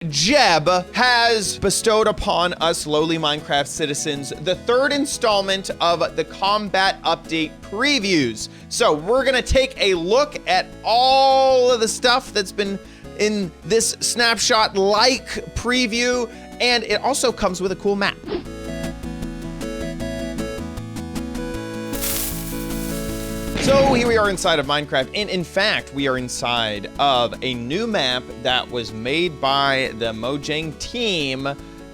Jeb has bestowed upon us lowly Minecraft citizens the third installment of the combat update previews. So we're gonna take a look at all of the stuff that's been in this snapshot-like preview, and it also comes with a cool map. So here we are inside of Minecraft, and in fact, we are inside of a new map that was made by the Mojang team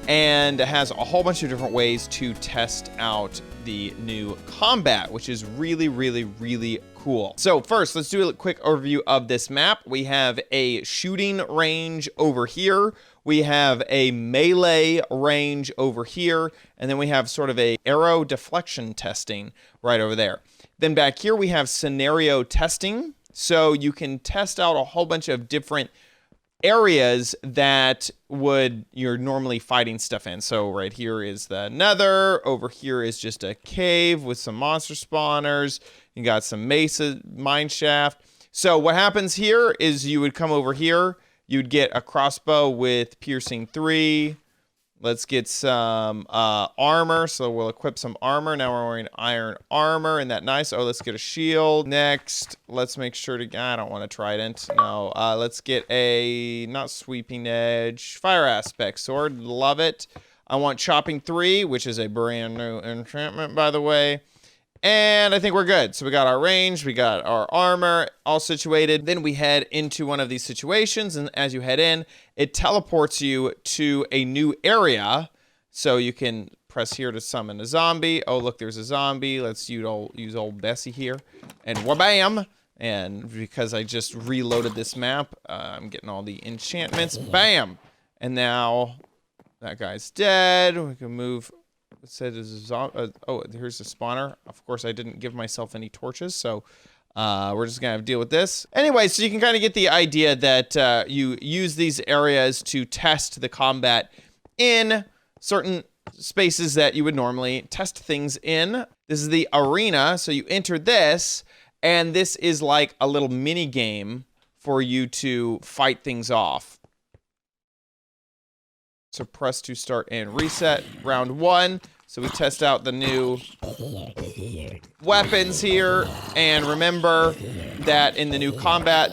and has a whole bunch of different ways to test out the new combat, which is really cool. So first, let's do a quick overview of this map. We have a shooting range over here. We have a melee range over here, and then we have sort of a arrow deflection testing right over there. Then back here we have scenario testing, so you can test out a whole bunch of different areas that you're normally fighting stuff in. So right here is the nether, over here is just a cave with some monster spawners, you got some mesa mine shaft. So what happens here is you would come over here, you'd get a crossbow with piercing 3. Let's get some armor, so we'll equip some armor. Now we're wearing iron armor, isn't that nice? Oh, let's get a shield. Next, let's make sure to, I don't want a trident. No, let's get a, not sweeping edge, fire aspect sword, love it. I want chopping 3, which is a brand new enchantment, by the way. And I think we're good. So we got our range, we got our armor all situated. Then we head into one of these situations, and as you head in, it teleports you to a new area. So you can press here to summon a zombie. Oh, look, there's a zombie. Let's use old Bessie here. And wha-bam! And because I just reloaded this map, I'm getting all the enchantments. Bam! And now that guy's dead. We can move. It said there's a zombie. Oh, here's the spawner. Of course, I didn't give myself any torches, so we're just gonna have to deal with this. Anyway, so you can kind of get the idea that you use these areas to test the combat in certain spaces that you would normally test things in. This is the arena, so you enter this, and this is like a little mini game for you to fight things off. So press to start and reset round 1. So we test out the new weapons here, and remember that in the new combat,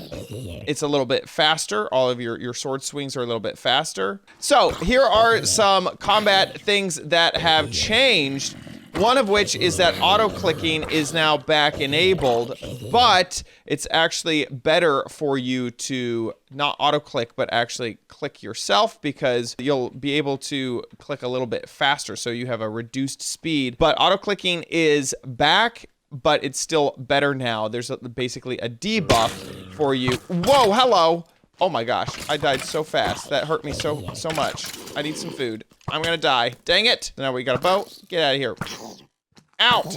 it's a little bit faster. All of your sword swings are a little bit faster. So here are some combat things that have changed. One of which is that auto-clicking is now back enabled, but it's actually better for you to not auto-click, but actually click yourself, because you'll be able to click a little bit faster, so you have a reduced speed. But auto-clicking is back, but it's still better now. There's basically a debuff for you. Whoa, hello! Oh my gosh, I died so fast. That hurt me so much. I need some food. I'm gonna die. Dang it! Now we got a bow. Get out of here. Out!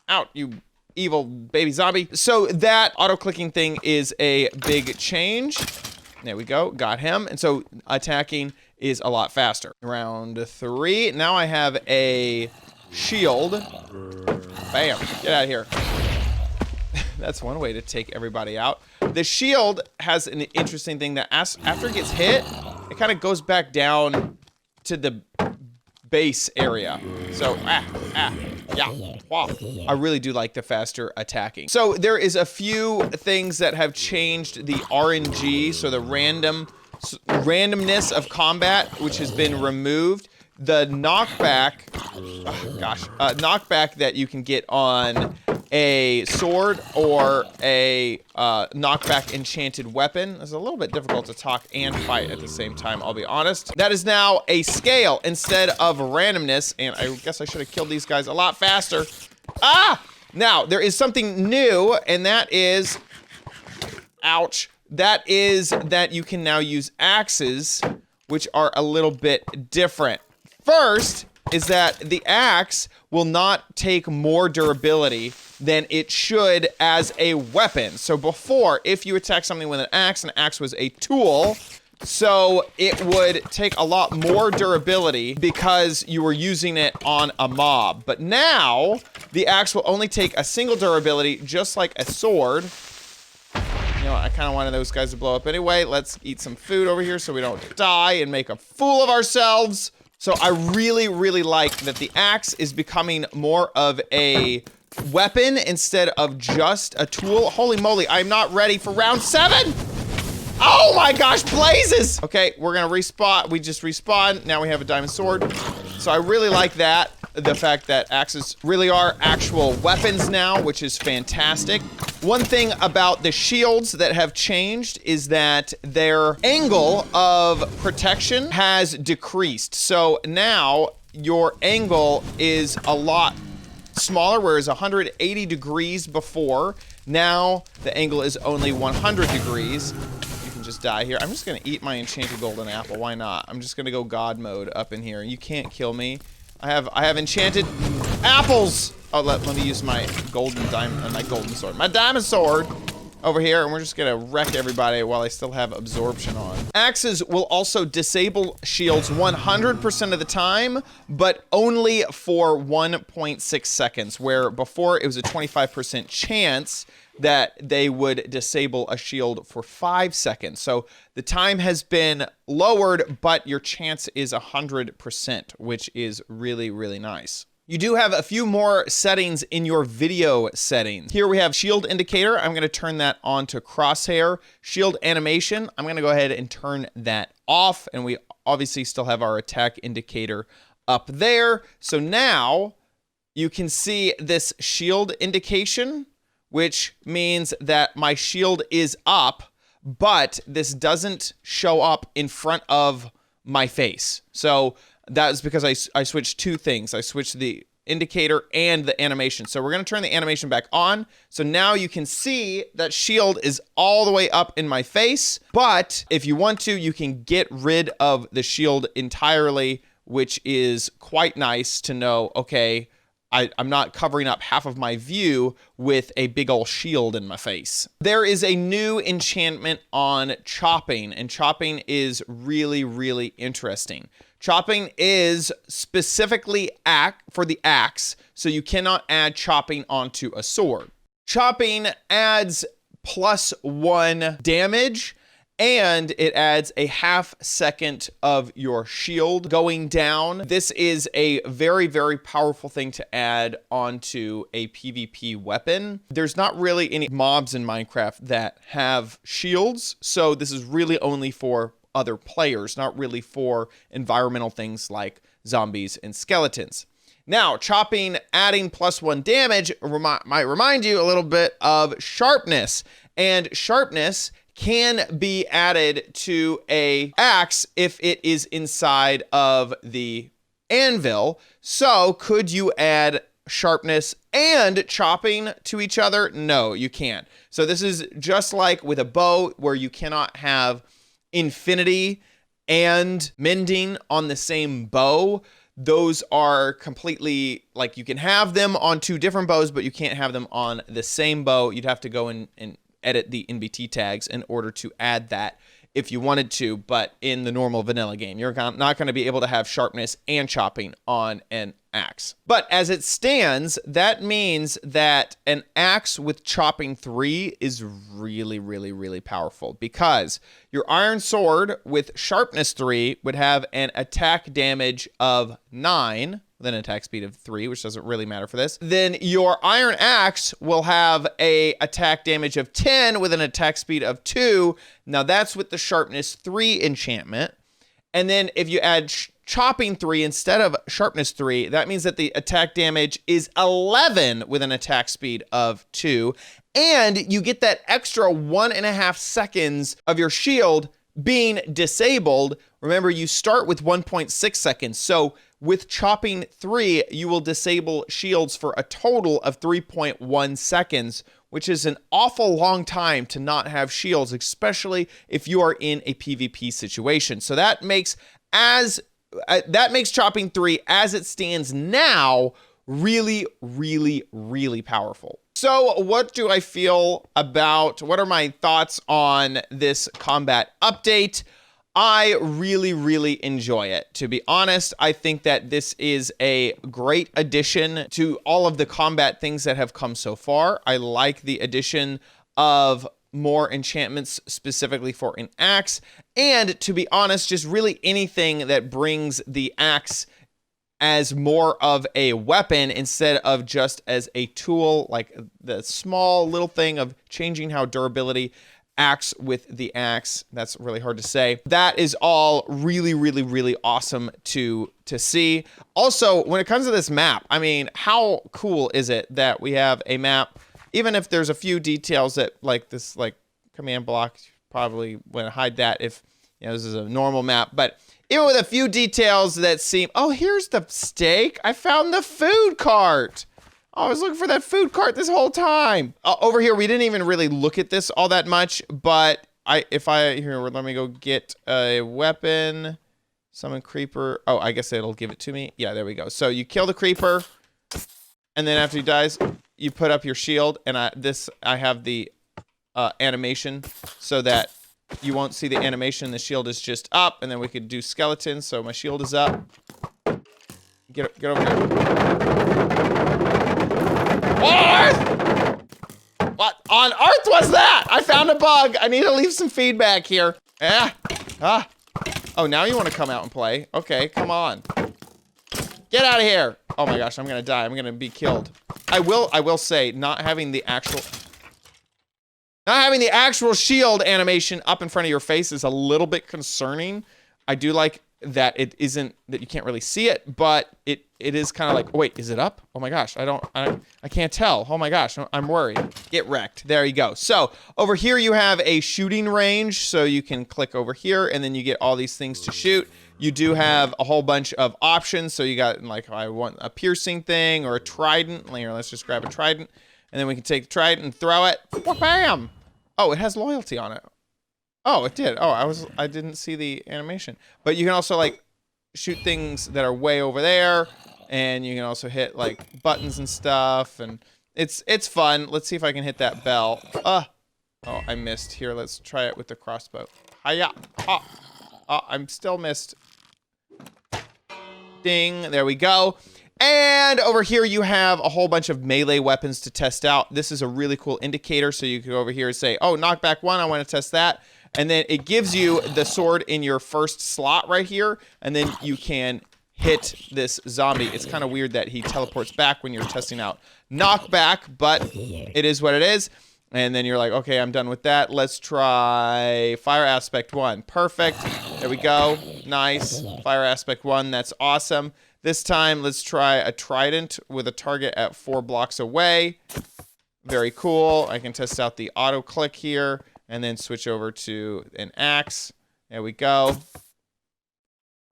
Out, you evil baby zombie. So that auto-clicking thing is a big change. There we go. Got him. And so attacking is a lot faster. Round 3. Now I have a shield. Bam. Get out of here. That's one way to take everybody out. The shield has an interesting thing that after it gets hit, it kind of goes back down to the base area. So, yeah, wow. I really do like the faster attacking. So there is a few things that have changed the RNG, so the randomness of combat, which has been removed. The knockback, knockback that you can get on a sword or a knockback enchanted weapon is a little bit difficult to talk and fight at the same time, I'll be honest. That is now a scale instead of randomness, and I guess I should have killed these guys a lot faster. Ah! Now, there is something new, and that is, ouch, that is that you can now use axes, which are a little bit different. First is that the axe will not take more durability than it should as a weapon. So before, if you attack something with an axe was a tool, so it would take a lot more durability because you were using it on a mob. But now, the axe will only take a single durability, just like a sword. know, I kind of wanted those guys to blow up anyway. Let's eat some food over here so we don't die and make a fool of ourselves. So I really, really like that the axe is becoming more of a weapon instead of just a tool. Holy moly, I'm not ready for round 7. Oh my gosh, blazes! Okay, we're gonna respawn. We just respawned. Now we have a diamond sword. So I really like that. The fact that axes really are actual weapons now, which is fantastic. One thing about the shields that have changed is that their angle of protection has decreased. So now your angle is a lot smaller, whereas 180 degrees before. Now the angle is only 100 degrees. Just die here. I'm just gonna eat my enchanted golden apple. Why not? I'm just gonna go God mode up in here. You can't kill me. I have enchanted apples. Oh, let me use my golden diamond, my golden sword, my diamond sword over here, and we're just gonna wreck everybody while I still have absorption on. Axes will also disable shields 100% of the time, but only for 1.6 seconds, where before it was a 25% chance that they would disable a shield for 5 seconds. So the time has been lowered, but your chance is 100%, which is really, really nice. You do have a few more settings in your video settings. Here we have shield indicator. I'm gonna turn that on to crosshair. Shield animation, I'm gonna go ahead and turn that off. And we obviously still have our attack indicator up there. So now you can see this shield indication, which means that my shield is up, but this doesn't show up in front of my face. So that is because I switched two things. I switched the indicator and the animation. So we're going to turn the animation back on. So now you can see that shield is all the way up in my face. But if you want to, you can get rid of the shield entirely, which is quite nice to know, okay, I'm not covering up half of my view with a big old shield in my face. There is a new enchantment on chopping, and chopping is really, really interesting. Chopping is specifically for the axe, so you cannot add chopping onto a sword. Chopping adds +1 damage, and it adds a ½ second of your shield going down. This is a very, very powerful thing to add onto a PvP weapon. There's not really any mobs in Minecraft that have shields, so this is really only for other players, not really for environmental things like zombies and skeletons. Now, chopping, adding +1 damage might remind you a little bit of sharpness, and sharpness can be added to a axe if it is inside of the anvil. So could you add sharpness and chopping to each other? No, you can't. So this is just like with a bow, where you cannot have infinity and mending on the same bow. Those are completely, like, you can have them on two different bows, but you can't have them on the same bow. You'd have to go in and edit the NBT tags in order to add that if you wanted to, but in the normal vanilla game, you're not going to be able to have sharpness and chopping on an axe. But as it stands, that means that an axe with chopping 3 is really, really, really powerful, because your iron sword with sharpness 3 would have an attack damage of 9, with an attack speed of 3, which doesn't really matter for this. Then your iron axe will have a attack damage of 10 with an attack speed of 2. Now that's with the sharpness 3 enchantment. And then if you add chopping 3 instead of sharpness 3, that means that the attack damage is 11 with an attack speed of 2. And you get that extra 1.5 seconds of your shield being disabled. Remember, you start with 1.6 seconds. So with chopping 3, you will disable shields for a total of 3.1 seconds, which is an awful long time to not have shields, especially if you are in a PvP situation. So that makes chopping 3 as it stands now really, really, really powerful. So what do I feel about, what are my thoughts on this combat update? I really, really enjoy it. To be honest, I think that this is a great addition to all of the combat things that have come so far. I like the addition of more enchantments specifically for an axe. And to be honest, just really anything that brings the axe as more of a weapon instead of just as a tool, like the small little thing of changing how durability acts with the axe. That's really hard to say. That is all really, really, really awesome to see. Also, when it comes to this map, I mean, how cool is it that we have a map, even if there's a few details that like this, like command block, probably want to hide that if, you know, this is a normal map, but even with a few details that seem, oh, here's the steak. I found the food cart. I was looking for that food cart this whole time. Over here, we didn't even really look at this all that much, but here, let me go get a weapon. Summon creeper. Oh, I guess it'll give it to me. Yeah, there we go. So you kill the creeper, and then after he dies, you put up your shield, and I have the animation so that you won't see the animation. The shield is just up, and then we could do skeletons. So my shield is up. Get over here. What on earth was that? I found a bug. I need to leave some feedback here. Oh, now you want to come out and play? Okay, come on. Get out of here. Oh my gosh, I'm gonna die. I'm gonna be killed. I will say, not having the actual shield animation up in front of your face is a little bit concerning. I do like that it isn't, that you can't really see it, but it is kind of like, oh, wait, is it up? Oh my gosh, I can't tell. Oh my gosh, I'm worried. Get wrecked. There you go. So over here you have a shooting range, so you can click over here and then you get all these things to shoot. You do have a whole bunch of options. So you got like, I want a piercing thing or a trident. Here, let's just grab a trident and then we can take the trident and throw it. Bam! Oh, it has loyalty on it. Oh, it did. Oh, I didn't see the animation. But you can also like shoot things that are way over there, and you can also hit like buttons and stuff, and it's fun. Let's see if I can hit that bell. Oh, I missed. Here, let's try it with the crossbow. Hiya! Oh, I'm still missed. Ding. There we go. And over here you have a whole bunch of melee weapons to test out. This is a really cool indicator, so you can go over here and say, oh, knockback 1, I want to test that. And then it gives you the sword in your first slot right here, and then you can hit this zombie. It's kind of weird that he teleports back when you're testing out knockback, but it is what it is. And then you're like, okay, I'm done with that. Let's try fire aspect 1. Perfect. There we go. Nice. Fire aspect 1. That's awesome. This time, let's try a trident with a target at 4 blocks away. Very cool. I can test out the auto click here and then switch over to an axe. There we go.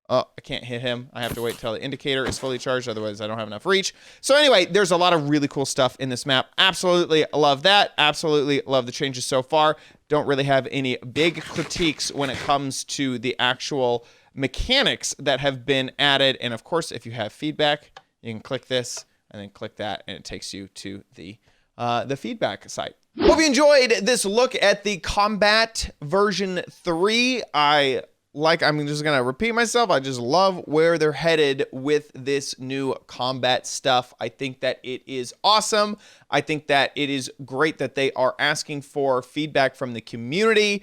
Oh, I can't hit him. I have to wait till the indicator is fully charged, otherwise I don't have enough reach. So anyway, there's a lot of really cool stuff in this map. Absolutely love that. Absolutely love the changes so far. Don't really have any big critiques when it comes to the actual mechanics that have been added. And of course, if you have feedback, you can click this and then click that, and it takes you to the feedback site. Hope you enjoyed this look at the Combat version 3. I'm just gonna repeat myself. I just love where they're headed with this new combat stuff. I think that it is awesome. I think that it is great that they are asking for feedback from the community.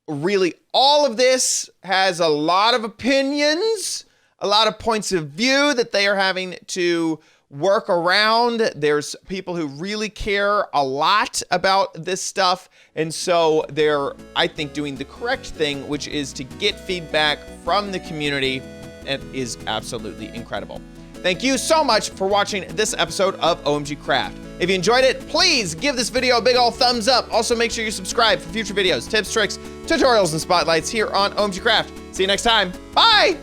Really, all of this has a lot of opinions, a lot of points of view that they are having to work around. There's people who really care a lot about this stuff, and so they're, I think, doing the correct thing, which is to get feedback from the community. It is absolutely incredible. Thank you so much for watching this episode of OMG Craft. If you enjoyed it, please give this video a big ol' thumbs up. Also, make sure you subscribe for future videos, tips, tricks, tutorials, and spotlights here on OMG Craft. See you next time. Bye!